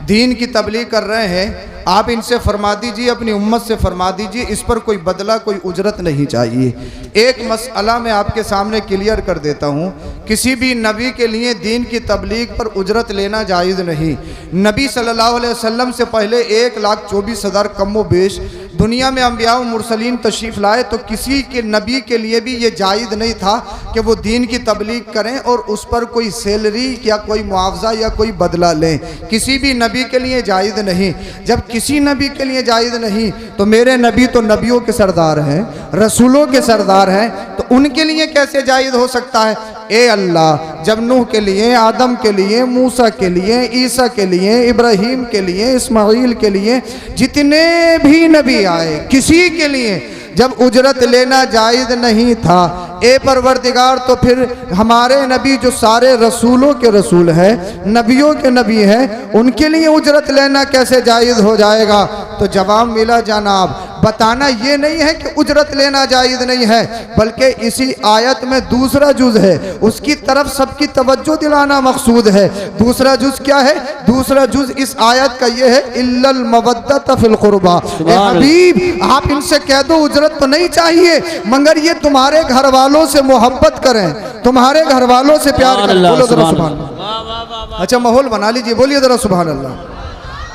दीन की तबलीग कर रहे हैं, आप इनसे फरमा दीजिए, अपनी उम्मत से फरमा दीजिए, इस पर कोई बदला कोई उजरत नहीं चाहिए। एक मसला मैं आपके सामने क्लियर कर देता हूँ, किसी भी नबी के लिए दीन की तबलीग पर उजरत लेना जायज़ नहीं। नबी सल्लल्लाहु अलैहि वसल्लम से पहले 1,24,000 कम व बेश दुनिया में अंबिया व मुरसलीन तशरीफ़ लाए, तो किसी के नबी के लिए भी ये जायज़ नहीं था कि वो दीन की तबलीग करें और उस पर कोई सैलरी या कोई मुआवजा या कोई बदला लें। किसी भी नबी के लिए जायज़ नहीं। जब किसी नबी के लिए जायज़ नहीं तो मेरे नबी तो नबियों के सरदार हैं, रसूलों के सरदार हैं, तो उनके लिए कैसे जायज़ हो सकता है? ए अल्लाह, जब नूह के लिए, आदम के लिए, मूसा के लिए, ईसा के लिए, इब्राहीम के लिए, इस्माइल के लिए, जितने भी नबी आए, किसी के लिए जब उजरत लेना जायज़ नहीं था, ए परवरदिगार, तो फिर हमारे नबी जो सारे रसूलों के रसूल हैं, नबियों के नबी हैं, उनके लिए उजरत लेना कैसे जायज़ हो जाएगा? तो जवाब मिला जनाब, बताना ये नहीं है कि उजरत लेना जायज़ नहीं है, बल्कि इसी आयत में दूसरा जुज़ है, उसकी तरफ सबकी तवज्जो दिलाना मकसूद है। दूसरा जुज़ क्या है? दूसरा जुज़ इस आयत का ये है, इल्लल मवद्दत फिल कुर्बा। हबीब, आप इनसे कह दो उजरत तो नहीं चाहिए, मगर ये तुम्हारे घर वालों से मोहब्बत करें, तुम्हारे घर वालों से प्यार करें। बोलो जरा सुभान अल्लाह। अच्छा, माहौल बना लीजिए, बोलिए जरा सुभान अल्लाह।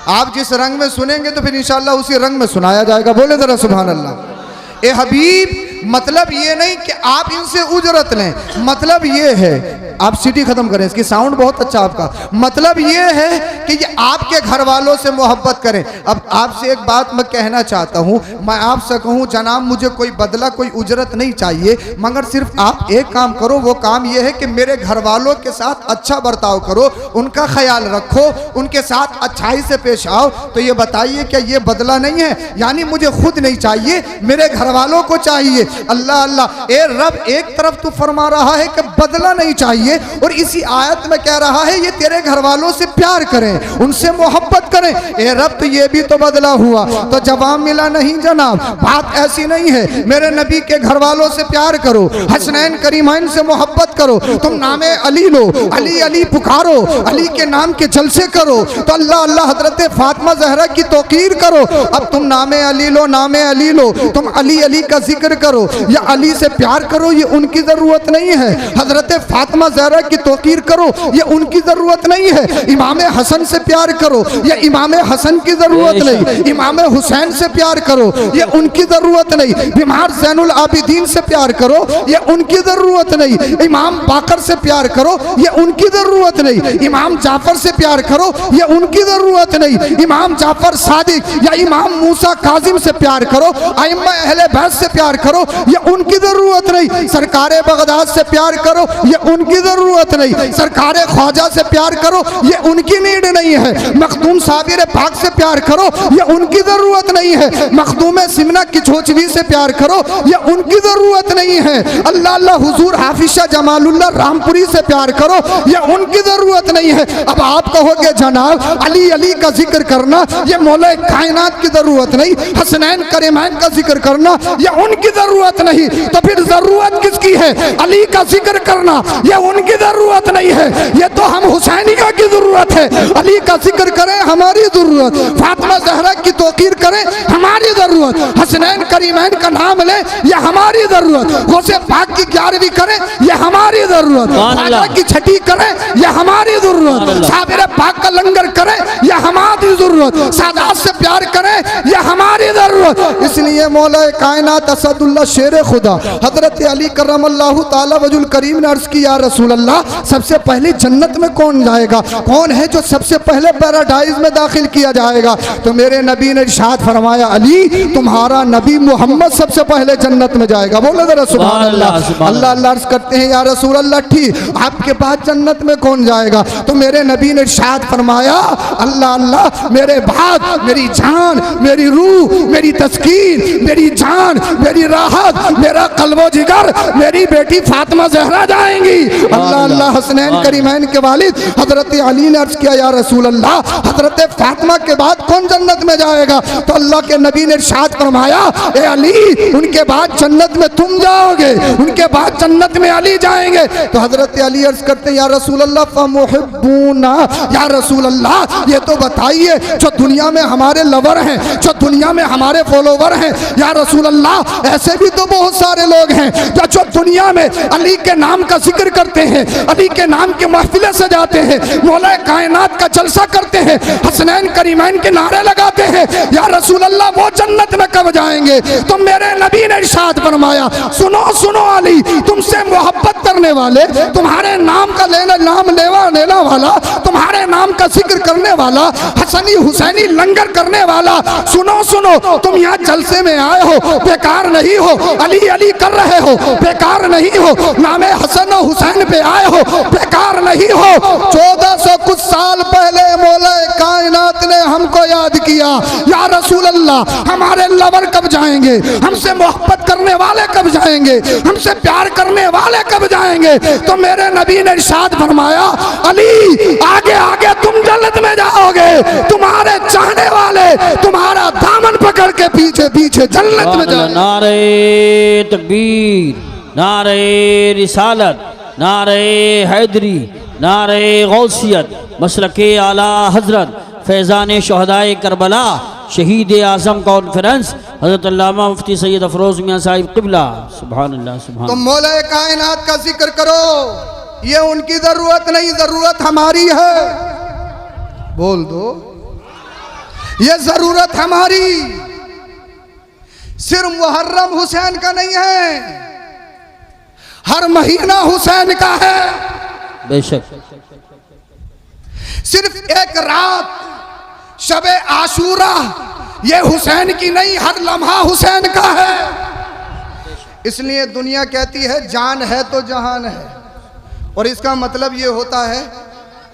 आप जिस रंग में सुनेंगे तो फिर इंशाअल्लाह उसी रंग में सुनाया जाएगा। बोले जरा सुभान अल्लाह। ए हबीब, मतलब ये नहीं कि आप इनसे उजरत लें, मतलब ये है, आप सीटी खत्म करें, इसकी साउंड बहुत अच्छा आपका, मतलब ये है कि ये आपके घर वालों से मोहब्बत करें। अब आपसे एक बात मैं कहना चाहता हूँ, मैं आपसे कहूँ जनाब, मुझे कोई बदला कोई उजरत नहीं चाहिए, मगर सिर्फ आप एक काम करो, वो काम ये है कि मेरे घर वालों के साथ अच्छा बर्ताव करो, उनका ख्याल रखो, उनके साथ अच्छाई से पेश आओ। तो ये बताइए क्या ये बदला नहीं है? यानी मुझे खुद नहीं चाहिए, मेरे घर वालों को चाहिए। अल्लाह अल्लाह, ए रब, एक तरफ तू फरमा रहा है कि बदला नहीं चाहिए, और इसी आयत में कह रहा है ये तेरे घर वालों से प्यार करें, उनसे मोहब्बत करें। ए रब, तो ये भी तो बदला हुआ। तो जवाब मिला नहीं जनाब, बात ऐसी नहीं है। मेरे नबी के घर वालों से प्यार करो, हसनैन करीमैन से मोहब्बत करो, तुम नामे अली लो, अली अली पुकारो, अली के नाम के जलसे करो, तो अल्लाह अल्लाह हजरत फातिमा ज़हरा की तौकीर करो। अब तुम नामे अली लो, नामे अली लो, तुम अली अली का जिक्र करो या अली से प्यार करो, ये उनकी ज़रूरत नहीं है। हजरत फातिमा ज़हरा की तौकीर करो, ये उनकी ज़रूरत नहीं है। इमाम हसन से प्यार करो, ये इमाम हसन की ज़रूरत नहीं। इमाम हुसैन से प्यार करो, ये उनकी ज़रूरत नहीं। बीमार ज़ैनुल आबिदीन से प्यार करो, ये उनकी ज़रूरत नहीं। इमाम बाकर से प्यार करो, ये उनकी ज़रूरत नहीं। इमाम जाफर से प्यार करो, ये उनकी ज़रूरत नहीं। इमाम जाफर सादिक या इमाम मूसा काजिम से प्यार करो, अइम्मा अहले बैत से प्यार करो, ये उनकी ज़रूरत नहीं। सरकारे बगदाद से प्यार करो, ये उनकी ज़रूरत नहीं। सरकारे ख्वाजा से प्यार करो, ये उनकी नीड नहीं है। मखदूम साबिर पाक से प्यार करो, ये उनकी ज़रूरत नहीं है। मखदूम सिमना की छोचवी से प्यार करो, ये उनकी ज़रूरत नहीं है। अल्लाह अल्लाह हुजूर हाफिज़ जमालुल्लाह रामपुरी से प्यार करो, ये उनकी ज़रूरत नहीं है। अब आप कहोगे जनाब अली अली का जिक्र करना ये मौला कायनात की ज़रूरत नहीं, हसनैन करीमैन का जिक्र करना ये उनकी ज़रूरत नहीं, तो फिर ज़रूरत किसकी है? अली का जिक्र करना ये उनकी ज़रूरत नहीं है, ये तो हम हुसैनिया की ज़रूरत है। अली का जिक्र करें हमारी ज़रूरत, फातिमा ज़हरा की तौकीर करें हमारी ज़रूरत, हसनैन करीमैन का नाम लें ये हमारी ज़रूरत, गौसे पाक की 11वीं करें ये हमारी ज़रूरत, ख्वाजा की छठी करें ये हमारी ज़रूरत, साबिर पाक का लंगर करें ये हमारी ज़रूरत, सादात से प्यार करें ये हमारी ज़रूरत। इसलिए मौला कायनात असदुल्लाह शेर खुदा हजरत अली करमल्लाहु ताला वजुल करीम ने अर्ज़ की, या रसूल अल्लाह, सबसे पहले जन्नत में कौन जाएगा? कौन है जो सबसे पहले पैराडाइज में दाखिल किया जाएगा? तो मेरे नबी ने इरशाद फरमाया, अली तुम्हारा नबी मोहम्मद सबसे पहले जन्नत में जाएगा। बोलो जरा सुभान अल्लाह। अल्लाह अल्लाह अर्ज़ करते हैं, या रसूल अल्लाह, ठीक, आपके बाद जन्नत में कौन जाएगा? तो मेरे नबी ने इरशाद फरमाया, अल्लाह अल्लाह, मेरे बाद मेरी जान, मेरी रूह, मेरी तस्कीन, मेरी जान, मेरी राहत, मेरा कल्बो जिगर, मेरी बेटी फातिमा ज़हरा जाएंगी। अल्लाह अल्लाह, हसनैन करीमैन के वालिद हजरत अली ने अर्ज़ किया, या रसूल अल्लाह, हजरत फातिमा के बाद कौन जन्नत में जाएगा? तो अल्लाह के नबी ने इरशाद फरमाया, ए अली उनके बाद जन्नत में तुम जाओगे, उनके बाद जन्नत में अली जाएंगे। तो हजरत अली अर्ज करते या रसूल अल्लाह फमुहिब्बूना, या रसूल अल्लाह ये तो बताइए जो दुनिया में हमारे लवर हैं, जो दुनिया में हमारे फॉलोवर हैं, या रसूल अल्लाह ऐसे भी तो बहुत सारे लोग हैं जो दुनिया में अली के नाम का जिक्र करते हैं, अली के नाम की महफिलें सजाते हैं, मौला कायनात का जलसा करते हैं, हसनैन करीमैन के नारे लगाते हैं। या रसूल अल्लाह वो जन्नत में कब जाएंगे? तो मेरे नबी ने इरशाद फरमाया, सुनो सुनो अली, तुमसे मोहब्बत करने वाले, तुम्हारे नाम का लेना वाला, तुम्हारे नाम का जिक्र करने वाला, हसनी हुसैनी लंगर करने वाला, सुनो सुनो, तुम यहाँ जलसे में आए हो, बेकार नहीं हो, अली अली कर रहे हो, बेकार नहीं हो, नामे हसन और हुसैन पे आए हो, बेकार नहीं हो। 1400 कुछ साल पहले मौला कायनात ने हमको याद किया, या रसूल अल्लाह हमारे लवर कब जाएंगे, हमसे मोहब्बत करने वाले कब जाएंगे, हमसे प्यार करने वाले कब जाएंगे? तो मेरे नबी ने इरशाद फरमाया, अली आगे आगे तुम जन्नत में जाओगे, तुम्हारे चाहने वाले तुम्हारा दामन पकड़ के पीछे पीछे जन्नत में जाएंगे। नारे तकबीर, नारे रिसालत, नारे हैदरी, नारे गौसियत, मसलके आला हजरत फैज़ान शहदाए करबला, शहीद आज़म कॉन्फ्रेंस हज़रत अल्लामा मुफ्ती सैयद अफरोज़ मियाँ साहिब क़िबला। सुभान अल्लाह सुभान। तो मौला कायनात का जिक्र करो, ये उनकी जरूरत नहीं, जरूरत हमारी है। बोल दो, ये जरूरत हमारी सिर्फ मुहर्रम हुसैन का नहीं है, हर महीना हुसैन का है। बेशक। सिर्फ एक रात शबे आशूरा ये हुसैन की नहीं, हर लम्हा हुसैन का है। इसलिए दुनिया कहती है जान है तो जहान है, और इसका मतलब ये होता है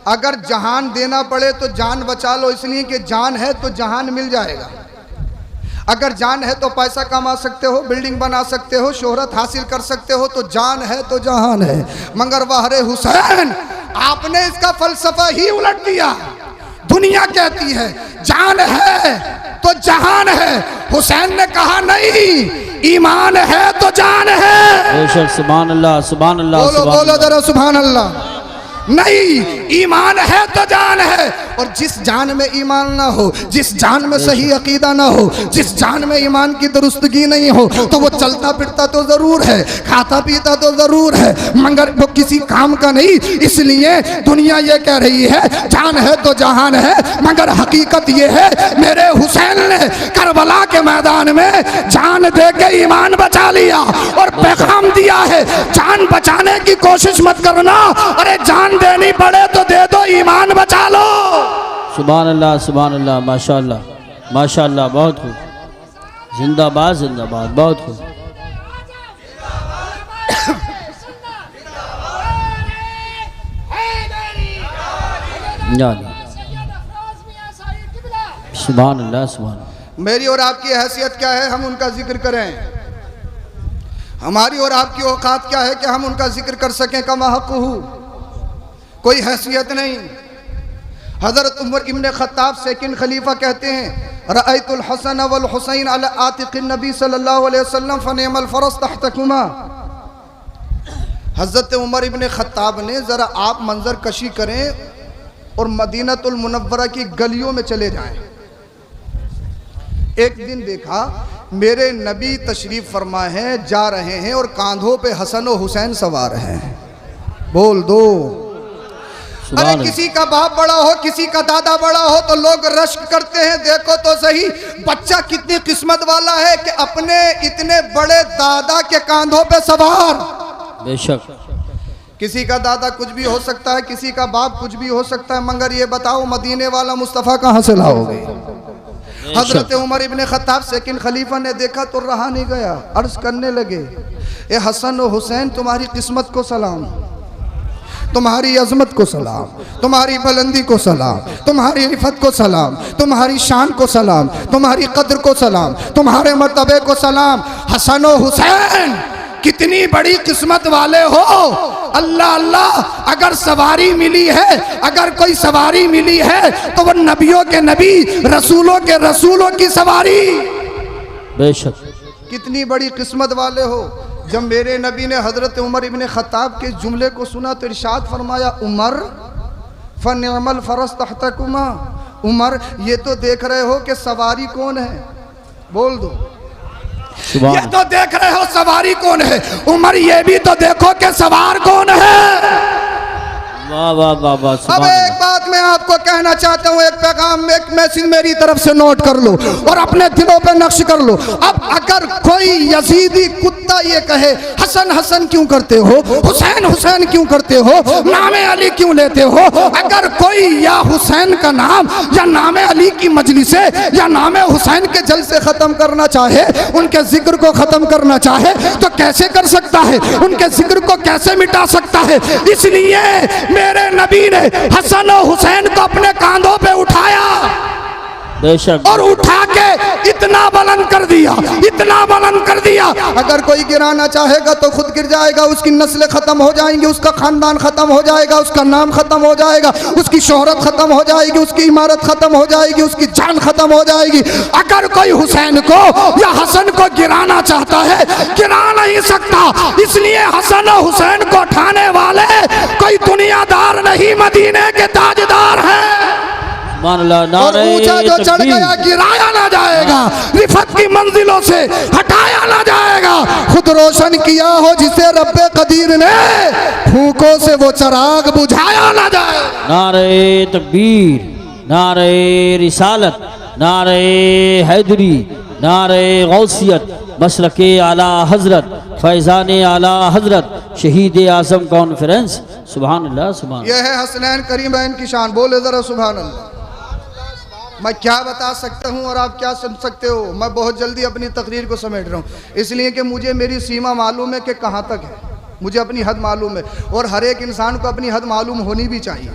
अगर जहान देना पड़े तो जान बचा लो, इसलिए कि जान है तो जहान मिल जाएगा। अगर जान है तो पैसा कमा सकते हो, बिल्डिंग बना सकते हो, शोहरत हासिल कर सकते हो, तो जान है तो जहान है। मगर वाहरे हुसैन, आपने इसका फलसफा ही उलट दिया। दुनिया कहती है जान है तो जहान है, हुसैन ने कहा नहीं, ईमान है तो जान है। सुभान अल्लाह सुभान अल्लाह। बोलो बोलो जरा सुभान अल्लाह। नहीं, ईमान है तो जान है, और जिस जान में ईमान ना हो, जिस जान में सही अकीदा ना हो, जिस जान में ईमान की दुरुस्तगी नहीं हो, तो वो चलता फिरता तो जरूर है, खाता पीता तो जरूर है, मगर वो किसी काम का नहीं। इसलिए दुनिया ये कह रही है जान है तो जहान है, मगर हकीकत ये है मेरे हुसैन ने करबला के मैदान में जान दे के ईमान बचा लिया और पैगाम दिया है, जान बचाने की कोशिश मत करना, अरे जान देनी पड़े तो दे दो, ईमान बचा लो। सुभान अल्लाह माशाअल्लाह माशाअल्लाह, बहुत खूब, जिंदाबाद जिंदाबाद, बहुत खूब। सुभान अल्लाह सुभान। मेरी और आपकी हैसियत क्या है हम उनका जिक्र करें? हमारी और आपकी औकात क्या है कि हम उनका जिक्र कर सकें? कमा हक़्क़ुहु, कोई हैसियत नहीं। हज़रत उमर इब्न ख़त्ताब सेकंड खलीफा कहते हैं, रअयतुल हसन वल हुसैन अला आतिक़िन नबी सल्लल्लाहु अलैहि वसल्लम फनिअमल फरस तहतकुमा। हज़रत उमर इब्न ख़त्ताब ने ज़रा आप मंजर कशी करें और मदीनतुल मुनव्वरा की गलियों में चले जाएं। एक दिन देखा मेरे नबी तशरीफ़ फरमा हैं, जा रहे हैं, और कांधों पे हसन और हुसैन सवार हैं। बोल दो। अरे किसी का बाप बड़ा हो, किसी का दादा बड़ा हो तो लोग रश्क करते हैं, देखो तो सही बच्चा कितनी किस्मत वाला है कि अपने इतने बड़े दादा के कांधों पे सवार। बेशक। किसी का दादा कुछ भी हो सकता है, किसी का बाप कुछ भी हो सकता है, मगर ये बताओ मदीने वाला मुस्तफ़ा कहाँ से लाओगे? हजरत उमर इब्न ख़त्ताब सेकंड खलीफा ने देखा तो रहा नहीं गया, अर्ज करने लगे, ए हसन और हुसैन तुम्हारी किस्मत को सलाम, तुम्हारी अजमत को सलाम, तुम्हारी बुलंदी को सलाम, तुम्हारी इफ़त को सलाम, तुम्हारी शान को सलाम, तुम्हारी कद्र को सलाम, तुम्हारे मर्तबे को सलाम। हसन और हुसैन कितनी बड़ी किस्मत वाले हो। अल्लाह अल्लाह, अगर सवारी मिली है, अगर कोई सवारी मिली है तो वह नबियों के नबी, रसूलों के रसूलों की सवारी। बेशक। कितनी बड़ी किस्मत वाले हो। जब मेरे नबी ने हज़रत उमर इब्न ख़त्ताब के जुमले को सुना तो इरशाद फरमाया, उमर फनिअमल फरस तहतकुमा। उमर ये तो देख रहे हो कि सवारी कौन है, बोल दो। ये तो देख रहे हो सवारी कौन है, उमर ये भी तो देखो कि सवार कौन है। वाह वाह वाह वाह। अब एक बात मैं आपको कहना चाहता हूँ, एक पैगाम, एक मैसेज मेरी तरफ से नोट कर लो और अपने दिलों पे नक्श कर लो। अब अगर कोई यजीदी कुत्ता ये कहे हसन हसन क्यों करते हो, हुसैन हुसैन क्यों करते हो, नामे अली क्यों लेते हो, अगर कोई या हुसैन का नाम या नामे अली की मजलिसे या नामे हुसैन के जलसे खत्म करना चाहे, उनके जिक्र को खत्म करना चाहे तो कैसे कर सकता है, उनके जिक्र को कैसे मिटा सकता है। इसलिए मेरे नबी ने हसन और हुसैन को अपने कांधों पे उठाया बेशक और उठा के इतना बुलंद कर दिया, इतना बुलंद कर दिया। अगर कोई गिराना चाहेगा तो खुद गिर जाएगा, उसकी नस्लें खत्म हो जाएंगी, उसका खानदान खत्म हो जाएगा, उसका नाम खत्म हो जाएगा, उसकी शोहरत खत्म हो जाएगी, उसकी इमारत खत्म हो जाएगी, उसकी जान खत्म हो जाएगी। अगर कोई हुसैन को या हसन को गिराना चाहता है, गिरा नहीं सकता। इसलिए हसन और हुसैन को उठाने वाले कोई दुनियादार नहीं, मदीने के ताजदार हैं। मान ला और ऊंचा जो चढ़ गया गिराया ना जाएगा, रिफत की मंजिलों से हटाया ना जाएगा। खुद रोशन किया हो जिसे रब्बे कदीर ने, फूकों से वो चिराग बुझाया ना जाएगा। नारे तकबीर, नारे रिसालत, नारे हैदरी, नारे गौसियत, मसलके आला हजरत, फैज़ान आला हजरत, शहीद आज़म कॉन्फ्रेंस। सुभान अल्लाह सुभान। यह है हसनैन करीमैन की शान। बोले जरा सुभान अल्लाह। मैं क्या बता सकता हूँ और आप क्या सुन सकते हो। मैं बहुत जल्दी अपनी तकरीर को समेट रहा हूँ, इसलिए कि मुझे मेरी सीमा मालूम है कि कहाँ तक है, मुझे अपनी हद मालूम है और हर एक इंसान को अपनी हद मालूम होनी भी चाहिए।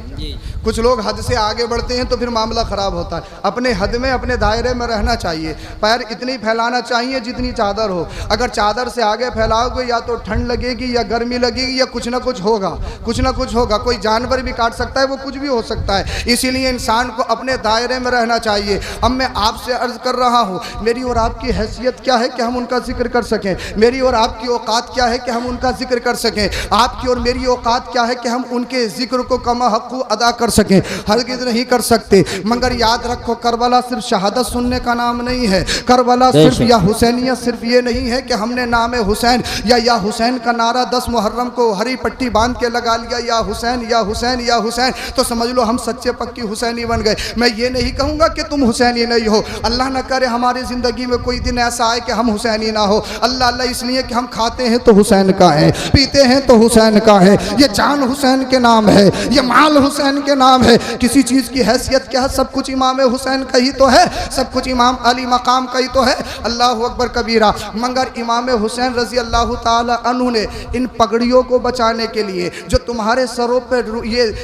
कुछ लोग हद से आगे बढ़ते हैं तो फिर मामला ख़राब होता है। अपने हद में, अपने दायरे में रहना चाहिए। पैर इतनी फैलाना चाहिए जितनी चादर हो। अगर चादर से आगे फैलाओगे या तो ठंड लगेगी या गर्मी लगेगी या कुछ ना कुछ होगा, कुछ ना कुछ होगा। कोई जानवर भी काट सकता है, वो कुछ भी हो सकता है। इसीलिए इंसान को अपने दायरे में रहना चाहिए। अब मैं आपसे अर्ज़ कर रहा हूँ, मेरी और आपकी हैसियत क्या है कि हम उनका जिक्र कर सकें, मेरी और आपकी औकात क्या है कि हम उनका जिक्र कर सकें, आपकी और मेरी औकात क्या है कि हम उनके जिक्र को कमा हक़ अदा कर सकें। हरगिज़ नहीं कर सकते। मगर याद रखो, करबला सिर्फ शहादत सुनने का नाम नहीं है। करबला सिर्फ या हुसैनियत सिर्फ ये नहीं है कि हमने नाम हुसैन या हुसैन का नारा 10 मुहर्रम को हरी पट्टी बांध के लगा लिया, या हुसैन या हुसैन या हुसैन, तो समझ लो हम सच्चे पक्की हुसैनी बन गए। मैं ये नहीं कहूँगा कि तुम हुसैनी नहीं हो। अल्लाह न करे हमारी ज़िंदगी में कोई दिन ऐसा आए कि हम हुसैनी ना हो। अल्लाह अल्लाह इसलिए कि हम खाते हैं तो हुसैन का है, पीते हैं तो हुसैन का है, ये जान हुसैन के नाम है, ये माल हुसैन के नाम है। किसी चीज़ की हैसियत क्या है? सब कुछ इमाम हुसैन का ही तो है, सब कुछ इमाम अली मकाम का ही तो है। अल्लाह अकबर कबीरा। मगर इमाम हुसैन रज़ी अल्लाह ताला अन्हु ने इन पगड़ियों को बचाने के लिए, जो तुम्हारे सरों पे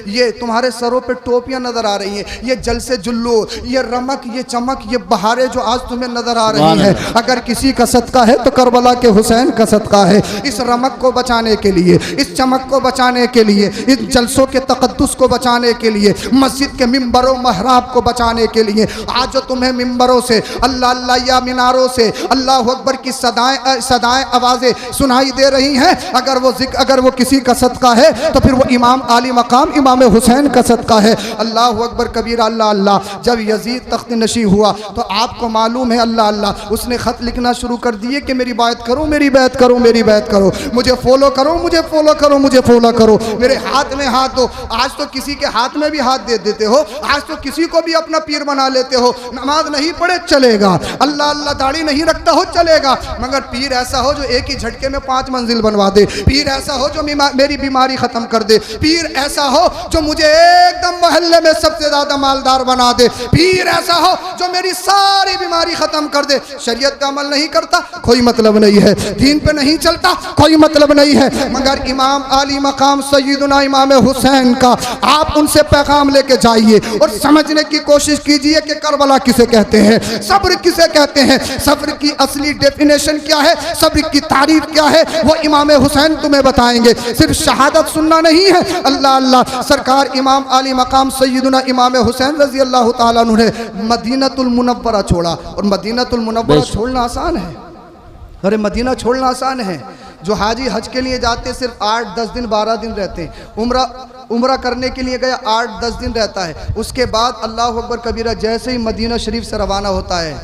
ये तुम्हारे सरों पे टोपियां नज़र आ रही हैं, ये जलसे जुल्लू, ये रमक, ये चमक, ये बहारें जो आज तुम्हें नज़र आ रही हैं, अगर किसी का सदका है तो करबला के हुसैन का सदका है। इस रमक को बचाने के लिए, इस चमक को बचाने के लिए, इस जलसों के तकद्दुस को बचाने के लिए, मस्जिद के मिंबरों महराब को बचाने के लिए, आज जो तुम्हें मिंबरों से अल्लाह अल्लाह या मीनारों से अल्लाह अकबर की सदाएं आवाज़ें सुनाई दे रही हैं, अगर वो किसी का सदका है तो फिर वो इमाम आली मकाम इमाम हुसैन का सदका है। अल्लाह अकबर कबीर। अल्लाह अल्लाह। जब यजीद तख्त नशी हुआ तो आपको मालूम है, अल्लाह अल्लाह, उसने ख़त लिखना शुरू कर दिए कि मेरी बात करो, मेरी बात करो, मेरी बात करो, मुझे फॉलो करो, मुझे फॉलो करो, मुझे फॉलो करो, मेरे हाथ में हाथ दो। आज तो किसी के हाथ में भी हाथ दे देते हो, आज तो किसी को भी अपना पीर बना लेते हो। नमाज नहीं पढ़े चलेगा, अल्लाह अल्लाह दाढ़ी नहीं रखता हो चलेगा, मगर पीर ऐसा हो जो एक ही झटके में 5 मंजिल बनवा दे, पीर ऐसा हो जो मेरी बीमारी खत्म कर दे, पीर ऐसा हो जो मुझे एकदम मोहल्ले में सबसे ज्यादा मालदार बना दे, पीर ऐसा हो जो मेरी सारी बीमारी खत्म कर दे। शरीयत का अमल नहीं करता, कोई मतलब नहीं है, दीन पे नहीं चलता, कोई मतलब नहीं है, मगर इमाम आली मकाम सैयदना इमाम हुसैन का आप उनसे से पैगाम लेके जाइए और समझने की कोशिश कीजिए कि करबला किसे कहते हैं, सब्र किसे कहते हैं, सब्र की असली डेफिनेशन क्या है, सब्र की तारीफ क्या है, वो इमाम हुसैन तुम्हें बताएंगे। सिर्फ शहादत सुनना नहीं है। अल्लाह अल्लाह, सरकार इमाम आली मकाम सैयदुना इमाम हुसैन रजी अल्लाह ताला अन्हु ने मदीनतुल मुनव्वरा छोड़ा, और मदीनतुल मुनव्वरा छोड़ना आसान है। अरे मदीना छोड़ना आसान है। जो हाजी हज के लिए जाते सिर्फ 8-10 दिन 12 दिन रहते हैं। उम्रा करने के लिए गया 8-10 दिन रहता है। उसके बाद अल्लाह अकबर कबीरा जैसे ही मदीना शरीफ से रवाना होता है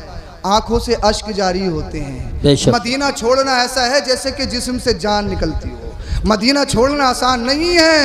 आंखों से अश्क जारी होते हैं। मदीना छोड़ना ऐसा है जैसे कि जिस्म से जान निकलती हो। मदीना छोड़ना आसान नहीं है।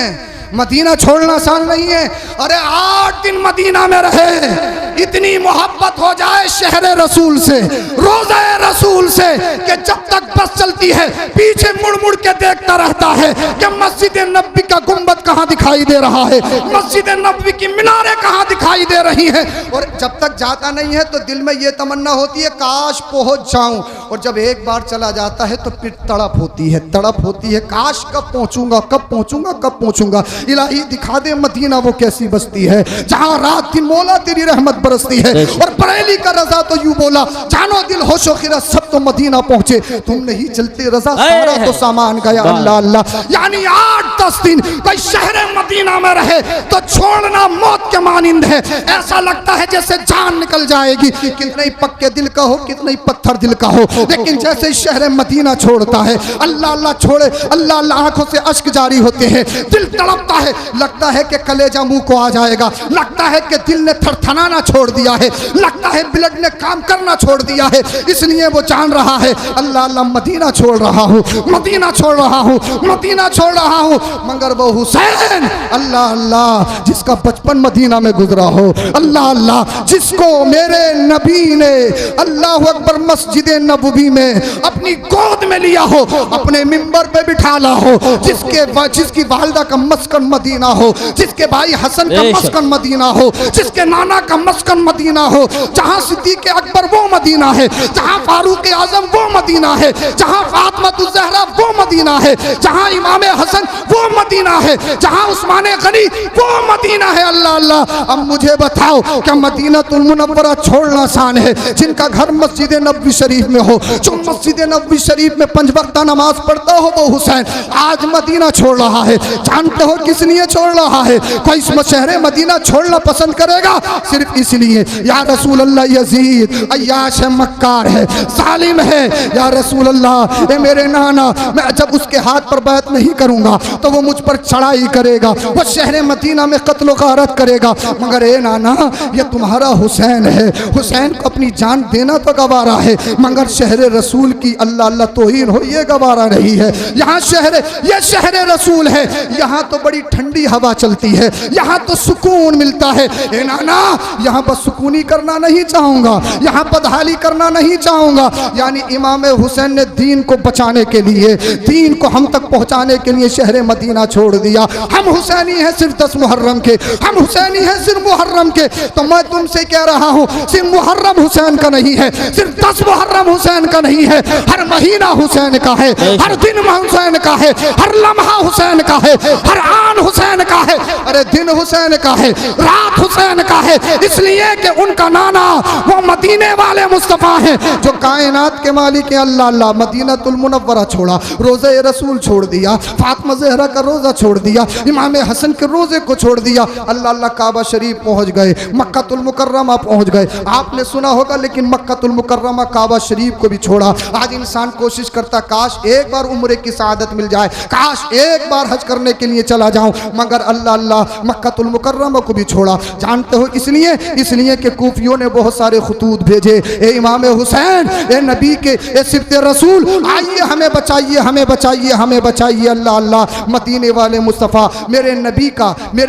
मदीना छोड़ना आसान नहीं है। अरे 8 दिन मदीना में रहे, इतनी मोहब्बत हो जाए शहर रसूल से, रोज़े रसूल से, कि जब तक बस चलती है पीछे मुड़ मुड़ के देखता रहता है कि मस्जिद नबी का गुंबद कहाँ दिखाई दे रहा है, मस्जिद नबी की मीनारें कहाँ दिखाई दे रही हैं। और जब तक जाता नहीं है तो दिल में ये तमन्ना होती है काश पहुँच जाऊँ, और जब एक बार चला जाता है तो फिर तड़प होती है काश कब पहुँचूंगा, कब पहुँचूंगा, कब पहुँचूंगा। इलाही दिखा दे मदीना वो कैसी बस्ती है जहाँ रात दिन मौला तेरी रहमत बरसती है। और बरेली का रजा तो यूं बोला, जानो दिल होशो खिरा सब तो मदीना पहुंचे, तुम नहीं चलते रजा सारा तो सामान गया। अल्लाह अल्लाह, यानी 8-10 दिन कोई शहर मदीना में रहे तो छोड़ना मौत के मानिंद है। ऐसा लगता है जैसे जान निकल जाएगी, कितने ही पक्के दिल का हो, कितने ही पत्थर दिल का हो, लेकिन जैसे शहर मदीना छोड़ता है, अल्लाह अल्लाह छोड़े, अल्लाह अल्लाह आंखों से अश्क जारी होते हैं, दिल तड़पता है, लगता है कि कलेजा मुंह को आ जाएगा, लगता है कि दिल ने थरथराना छोड़ दिया है, लगता है ब्लड ने काम करना छोड़ दिया है। इसलिए वो जान रहा है अल्लाह अल्लाह मदीना छोड़ रहा हूँ, मदीना छोड़ रहा हूँ, मदीना छोड़ रहा हूँ। मगर वो हुसैन अल्लाह अल्लाह जिसका बचपन मदीना में गुजरा हो, अल्लाह अल्लाह जिसको मेरे नबी ने अल्लाह अकबर मस्जिद नबवी में अपनी गोद में लिया हो, अपने मिंबर पे बिठाला हो, जिसकी वालिदा का मस्कन मदीना हो, जिसके भाई हसन का मस्कन मदीना हो, जिसके नाना का मस्कन मदीना हो, जहाँ सिद्दीक अकबर वो मदीना है, जहाँ फारूक आजम वो मदीना है, जहाँ फातिमा ज़हरा वो मदीना है, जहाँ इमाम हसन वो मदीना है, जहाँ उस्मान गनी वो मदीना है। अल्लाह अल्लाह, अब मुझे बताओ क्या मदीनतुल मुनव्वरा छोड़ना आसान है? जिनका घर मस्जिद नबवी शरीफ में हो, जो मस्जिद नबवी शरीफ में 5 वक्त नमाज पढ़ता हो, वो हुसैन आज मदीना छोड़ रहा है। जानते हो किस लिए छोड़ रहा है? कोई शहर मदीना छोड़ना पसंद करेगा सिर्फ इसलिए या रसूल अल्लाह यजीद अय्याश है, मक्कार है, जालिम है, या रसूल अल्लाह ए मेरे नाना, मैं जब उसके हाथ पर बैत नहीं करूंगा तो वो मुझ पर चढ़ाई करेगा, वो शहर मदीना में कत्ल गारत करेगा। मगर ए नाना, ये तुम्हारा हुसैन है, हुसैन को अपनी जान देना तो गवारा है, मगर शहर रसूल की अल्लाह अल्लाह तौहीन हो ये गवारा नहीं है। यहाँ ये शहर रसूल है, यहाँ तो बड़ी ठंडी हवा चलती है, यहाँ तो सुकून मिलता है। ए नाना, यहाँ पर सुकूनी करना नहीं चाहूँगा, यहाँ बदहाली करना नहीं चाहूँगा। यानी इमाम हुसैन ने दीन को बचाने के लिए, दीन को हम तक पहुँचाने के लिए शहर मदीना छोड़ दिया। हम हुसैनी हैं सिर्फ 10 मुहर्रम के, हम हुसैनी हैं सिर्फ मुहर्रम के। तो मैं तुमसे कह रहा हूँ सिर्फ मुहर्रम हुसैन का नहीं है, सिर्फ 10 मुहर्रम हुसैन का नहीं है, हर महीना हुसैन का है, हर दिन हुसैन का है, हर लम्हा हुसैन का है, हर आन हुसैन का है। अरे दिन हुसैन का है, रात हुसैन का है, इसलिए कि उनका नाना वो मदीने वाले मुस्तफ़ा हैं जो कायनात के मालिक हैं। अल्लाह अल्लाह, मदीनतुल मुनव्वरा छोड़ा, रोज़े रसूल छोड़ दिया, फातिमा ज़हरा का रोज़ा छोड़ दिया, इमाम हसन के रोज़े को छोड़ दिया। अल्लाह अल्लाह, काबा शरीफ पहुँच गए, मक्कातुल मुकर्रमा पहुँच गए। आपने सुना होगा, लेकिन मक्कातुल मुकर्रमा काबा शरीफ को भी छोड़ा। आज इंसान कोशिश करता काश एक बार उम्रे की सआदत मिल जाए, काश एक बार हज करने के लिए चला जाऊं, मगर अल्लाह अल्लाह मक्कातुल मुकर्रमा को भी छोड़ा। जानते हो इसलिए कि कूफियों ने बहुत सारे खतूत भेजे, ए इमाम हुसैन, ए नबी के, ए सिफ्त रसूल, आइए हमें बचाइए, हमें बचाइए, हमें बचाइए। अल्लाह अल्लाह, मदीने वाले मुस्तफ़ा, मेरे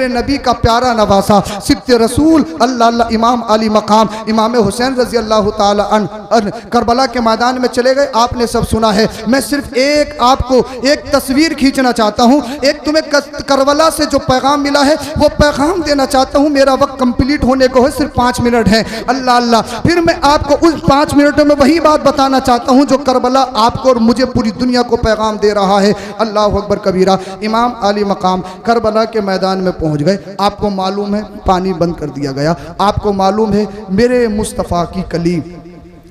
नबी का प्यारा नवासा, सिफ्त रसूल, अल्लाह अल्लाह, इमाम अली मकाम इमाम हुसैन रजी अल्लाह ताला अन करबला के मैदान में चले गए। आपने सब सुना है। मैं सिर्फ आपको एक तस्वीर खींचना चाहता हूँ, एक तुम्हें करबला से जो पैगाम मिला है वो पैगाम देना चाहता हूँ। मेरा वक्त कंप्लीट होने को है, सिर्फ 5 मिनट है। अल्लाह अल्लाह, फिर मैं आपको उस 5 मिनटों में वही बात बताना चाहता हूँ जो करबला आपको और मुझे, पूरी दुनिया को पैगाम दे रहा है। अल्लाह अकबर कबीरा। इमाम अली मकाम मकाम करबला के मैदान में पहुंच गए। आपको मालूम है पानी बंद कर दिया गया। आपको मालूम है मेरे मुस्तफ़ा की कली,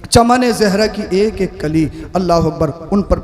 चमन ज़हरा की एक एक कली, अल्लाह अकबर, उन पर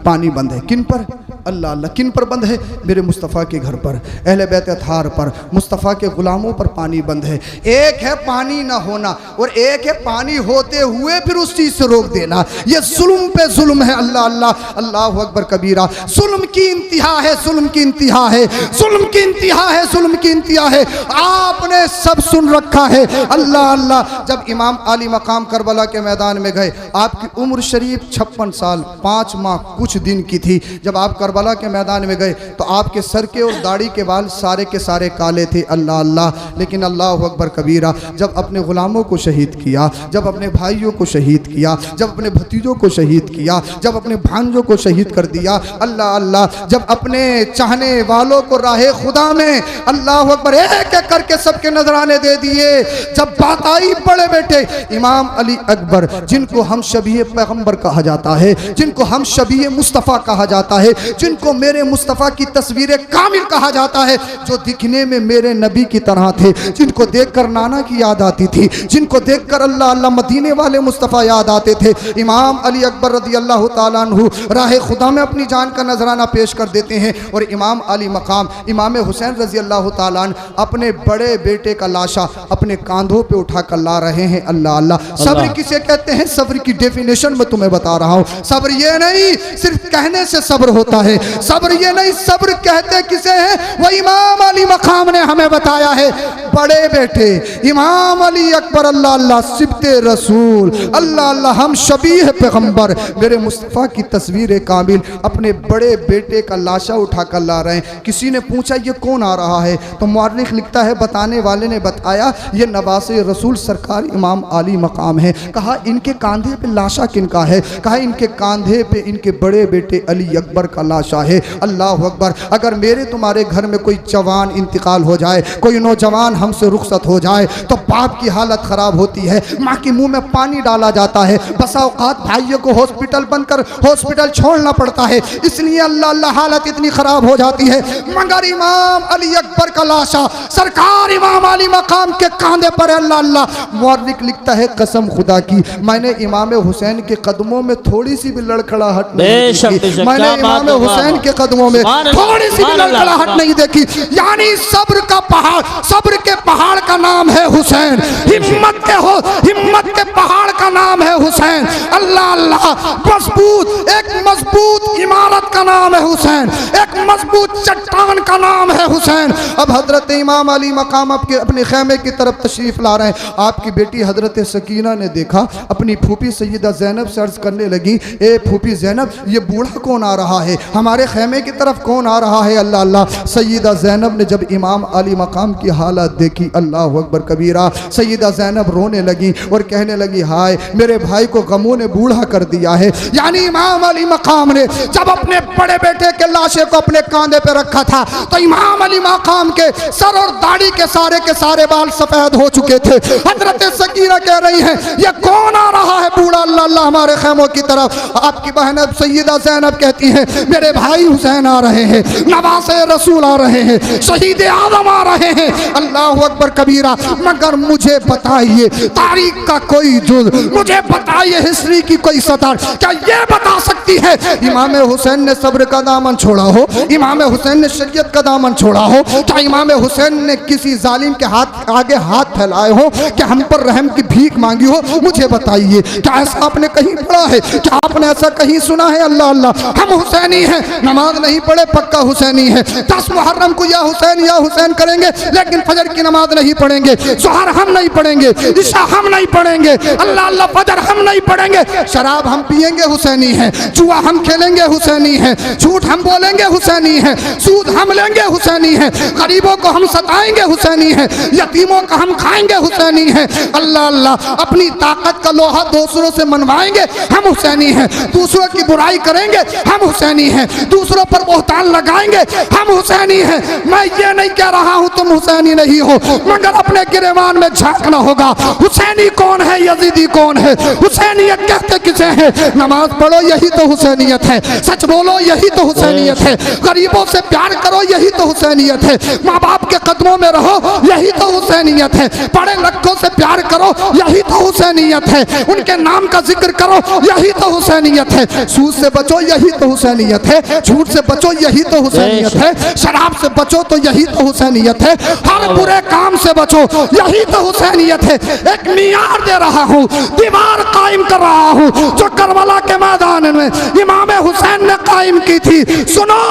पानी बंद है। किन पर? अल्लाह अल्लाह, किन पर बंद है? मेरे मुस्तफ़ा के घर पर, अहले बैत अतहार पर, मुस्तफ़ा के ग़ुलामों पर पानी बंद है। एक है पानी ना होना और एक है पानी होते हुए फिर उस चीज़ से रोक देना। ये जुल्म पे जुल्म है। अल्लाह अल्लाह, अल्लाह अकबर कबीरा। जुल्म की इंतहा है, जुल्म की इंतहा है, जुल्म की इंतहा है, जुल्म की इंतहा है। आपने सब सुन रखा है। अल्लाह अल्लाह, जब इमाम अली मकाम करबला के मैदान में गए, आपकी उम्र शरीफ 56 साल 5 माह कुछ दिन की थी। जब आप करबला के मैदान में गए तो आपके सर के और दाढ़ी के बाल सारे के सारे काले थे। अल्लाह अल्लाह, लेकिन अल्लाह अकबर कबीरा, जब अपने ग़ुलामों को शहीद किया, जब अपने भाइयों को शहीद किया, जब अपने भतीजों को शहीद किया, जब अपने भांजों को शहीद कर दिया, अल्लाह अल्लाह, जब अपने चाहने वालों को राहे खुदा में अल्लाह अकबर एक एक करके सबके नजराने दे दिए। जब बात आई बड़े बेटे इमाम अली अकबर, जिनको हम शबीह पैगंबर कहा जाता है, जिनको हम शबीह मुस्तफ़ा कहा जाता है, जिनको मेरे मुस्तफ़ा की तस्वीर कामिल कहा जाता है, जो दिखने में मेरे नबी की तरह थे, जिनको देखकर नाना की याद आती थी, जिनको देखकर अल्लाह अल्लाह मदीने वाले मुस्तफ़ा याद आते थे। इमाम अली अकबर रज़ी अल्लाह ताला अन्हु राह खुदा में अपनी जान का नजराना पेश कर देते हैं और इमाम अली मकाम इमाम हुसैन रज़ी अल्लाह ताला अन्हु अपने बड़े बेटे का लाशा अपने कांधों पे उठा कर ला रहे हैं। अल्लाह अल्लाह, सब्र किसे कहते हैं? सब्र की डेफिनेशन मैं तुम्हें बता रहा हूँ। सब्र ये नहीं सिर्फ कहने से सब्र होता है, सब्र ये नहीं, सब्र कहते किसे हैं? वो इमाम अली मकाम ने हमें बताया है। बड़े बेटे इमाम अली अकबर अल्लाह अल्लाह सिबते रसूल अल्लाह अल्लाह, हम शबीह पैगंबर मेरे मुस्तफ़ा की तस्वीर कामिल अपने बड़े बेटे का लाशा उठा कर ला रहे हैं। किसी ने पूछा ये कौन आ रहा है? तो मुअर्रिख लिखता है, बताने वाले ने बताया ये नवासे रसूल सरकार इमाम अली मकाम है। कहा इनके कांधे पे लाशा किनका है? कहा इनके कांधे पे इनके बड़े बेटे अली अकबर का लाशा है। अल्लाह अकबर, अगर मेरे तुम्हारे घर में कोई जवान इंतकाल हो जाए, कोई नौजवान हमसे रुखसत हो जाए तो बाप की हालत ख़राब होती है, माँ के मुंह में पानी डाला जाता है, बसा औकात भाइयों को हॉस्पिटल बनकर हॉस्पिटल छोड़ना पड़ता है। इसलिए अल्लाह अल्लाह हालत इतनी ख़राब हो जाती है। मगर इमाम अली अकबर का लाशा सरकार इमाम अली मकाम के कांधे पर है। अल्लाह अल्लाह, मुअर्रिख लिखता है कसम खुदा की मैंने इमाम हुसैन के कदमों में थोड़ी सी भी लड़खड़ाहट नहीं देखी। मैंने इमाम हुसैन के कदमों में थोड़ी सी भी लड़खड़ाहट नहीं देखी। यानी सब्र का पहाड़, सब्र के पहाड़ का नाम है हुसैन, हिम्मत के पहाड़ का नाम है हुसैन। अल्लाह अल्लाह, मजबूत एक मजबूत इमारत का नाम है हुसैन, एक मजबूत चट्टान का नाम है हुसैन। अब हजरत इमाम अली मकाम आपके अपने खैमे की तरफ तशरीफ ला रहे हैं। आपकी बेटी हजरत सकीना ने देखा, अपनी फूफी सैयदा ज़ैनब से अर्ज करने लगी, ए फूफी ज़ैनब ये बूढ़ा कौन आ रहा है? हमारे खैमे की तरफ कौन आ रहा है? अल्लाह अल्लाह, सैयदा ज़ैनब ने जब इमाम अली मकाम की हालत देखी, अल्लाह अकबर कबीरा, सैयदा ज़ैनब रोने लगी और कहने लगी हाय मेरे भाई को गमों ने बूढ़ा कर दिया है। यानी इमाम अली मकाम ने जब अपने बड़े बेटे के लाशे को अपने कांधे पे रखा था तो इमाम अली मकाम के सर और दाढ़ी के सारे बाल सफेद हो चुके थे। हजरत सकीना कह रही है ये कौन आ रहा है बूढ़ा अल्लाह अल्लाह हमारे खैमों की तरफ? आपकी बहन सैयदा ज़ैनब कहती है मेरे भाई हुसैन आ रहे हैं, नवासे रसूल आ रहे हैं, शहीद आज़म आ रहे हैं। अल्लाह अकबर कबीरा, मगर मुझे बताइए तारीख का कोई जुज़, मुझे बताइए हिस्ट्री की कोई सतर क्या ये बता सकती है इमाम हुसैन ने सब्र का दामन छोड़ा हो, इमाम हुसैन ने शरीयत का दामन छोड़ा हो? क्या इमाम हुसैन ने किसी जालिम के हाथ आगे हाथ फैलाए हो? क्या हम पर रहम की भीख मांगी हो? मुझे बताइए, क्या ऐसा आपने कहीं पढ़ा है? क्या आपने ऐसा कहीं सुना है? अल्लाह अल्लाह, हम हुसैनी हैं, नमाज नहीं पढ़े पक्का हुसैनी है। 10 मुहर्रम को या हुसैन करेंगे लेकिन फजर की नमाज नहीं पढ़ेंगे, ज़ोहर हम नहीं पढ़ेंगे, इशा हम नहीं पढ़ेंगे, अल्लाह अल्लाह फजर हम नहीं पढ़ेंगे, शराब हम पिएंगे हुसैनी है, जुआ हम खेलेंगे हुसैनी है, झूठ हम बोलेंगे हुसैनी है, सूद हम लेंगे हुसैनी है, गरीबों को हम सताएंगे हुसैनी है, यतीमों का हम खाएंगे हुसैनी है। अल्लाह अल्लाह, अपनी ताकत का लोहा दूसरों से मनवाएंगे हम हुसैनी हैं, दूसरों की बुराई करेंगे हम हुसैनी हैं, दूसरों पर बोहतान लगाएंगे हम हुसैनी हैं। मैं ये नहीं कह रहा हूँ तुम हुसैनी नहीं हो, मगर अपने गिरेबान में झांकना होगा। हुसैनी कौन है, यजीदी कौन है? हुसैनियत कहते किसे हैं? नमाज पढ़ो यही तो हुसैनियत है, सच बोलो यही तो हुसैनियत है, गरीबों से प्यार करो यही तो हुसैनियत है, माँ बाप के कदमों में रहो यही तो हुसैनियत है, पढ़े लखों से प्यार करो यही तो हुसैनियत है, उनके नाम का जिक्र करो यही तो हुसैनियत है, सूद से बचो यही तो हुसैनियत है, झूठ से बचो यही तो हुसैनियत है, शराब से बचो तो यही तो हुसैनियत है, हर बुरे काम से बचो यही तो हुसैनियत है। एक मियार दे रहा हूँ, दीवार कायम कर रहा हूँ जो करबला के मैदान में इमाम हुसैन ने कायम की थी। सुनो,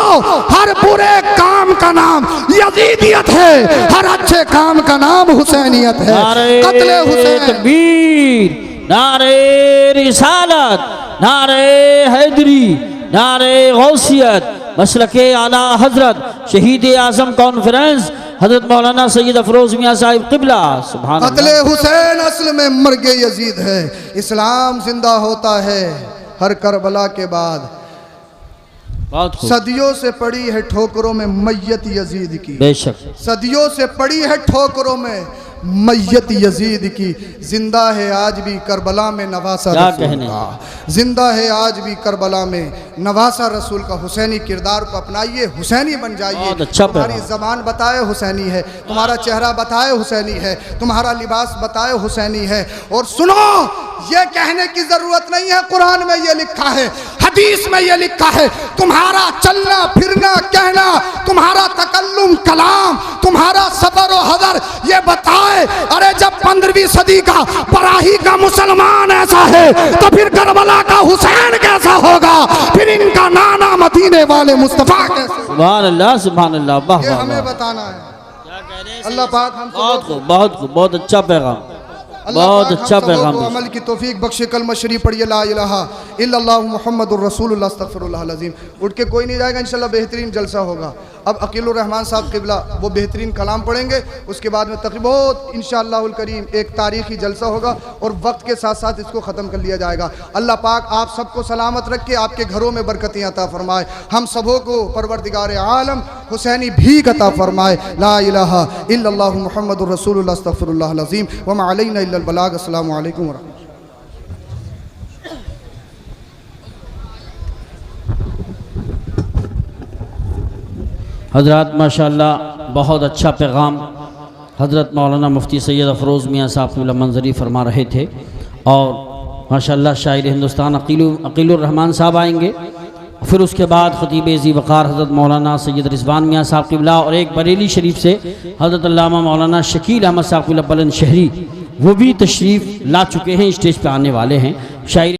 हर बुरे काम का नाम यजीदियत है, हर अच्छे काम का नाम हुसैनियत है। कत्ले हुसैन। तकबीर, नारे रिसालत, नारे हैदरी, नारे गौसियत, मसलके आला हजरत शहीद आजम कॉन्फ्रेंस हजरत मौलाना सैयद अफरोज मियाँ साहिब किबला। सुभान अल्लाह। कत्ले हुसैन असल में मर्गे यजीद है। इस्लाम जिंदा होता है हर करबला के बाद। बहुत खूब। सदियों से पड़ी है ठोकरों में मैयत यजीद की, बेशक सदियों से पड़ी है ठोकरों में मैयत यजीद की। जिंदा है आज भी करबला में नवासा रसूल का, जिंदा है आज भी करबला में नवासा रसूल का। हुसैनी किरदार को अपनाइए, हुसैनी बन जाइए। अच्छा, तुम्हारी जबान बताए हुसैनी है, तुम्हारा चेहरा बताए हुसैनी है, तुम्हारा लिबास बताए हुसैनी है। और सुनो, ये कहने की जरूरत नहीं है, कुरान में ये लिखा है, हदीस में ये लिखा है, तुम्हारा चलना फिरना कहना, तुम्हारा तकल्लुम कलाम, तुम्हारा सफर व हदर ये बताए। अरे जब 15वीं सदी का पराही का मुसलमान ऐसा है तो फिर करबला का हुसैन कैसा होगा, फिर इनका नाना मदीने वाले मुस्तफा कैसा। सुभान अल्लाह, सुभान अल्लाह। वाह ये वाह हमें वाह। बताना है। अल्लाह पाक हम बहुत खूब, बहुत खूब, बहुत अच्छा पैगाम, बहुत अच्छा पैगाम। अमल की तौफीक बख्शे। कलमा शरीफ पढ़िए, ला इलाहा इल्लल्लाह मुहम्मदुर रसूलुल्लाह अस्तगफिरुल्लाह अज़ीम। उठ के कोई नहीं जाएगा, इंशाल्लाह बेहतरीन जलसा होगा। अब अकीलुर रहमान साहब किबला वो बेहतरीन कलाम पढ़ेंगे, उसके बाद में तकरीबन बहुत इंशाअल्लाहुल करीम एक तारीखी जलसा होगा और वक्त के साथ साथ इसको ख़त्म कर लिया जाएगा। अल्लाह पाक आप सबको सलामत रख के आपके घरों में बरकतें अता फरमाए, हम सबों को परवरदिगार आलम हुसैनी भीख अता फरमाए। ला इलाहा इल्लल्लाहु मुहम्मदुर रसूलुल्लाह अस्तगफिरुल्लाह अज़ीम व मा अलैना इल्लल बलाग। अस्सलामु अलैकुम व रहमतुल्लाह। हजरत माशाल्लाह बहुत अच्छा पैगाम हज़रत मौलाना मुफ्ती सैयद अफरोज़ मियाँ साहब क़िबला मंजरी फरमा रहे थे। और माशाल्लाह शायर हिंदुस्तान अकीलुर रहमान साहब आएंगे, फिर उसके बाद ख़तीब ज़ी वक़ार हज़रत मौलाना सैयद रिज़वान मियाँ साहब क़िबला, और एक बरेली शरीफ से हज़रत अल्लामा मौलाना शकील अहमद साहब क़िबला बुलंदशहरी वो भी तशरीफ़ ला चुके हैं, स्टेज पर आने वाले हैं। शायर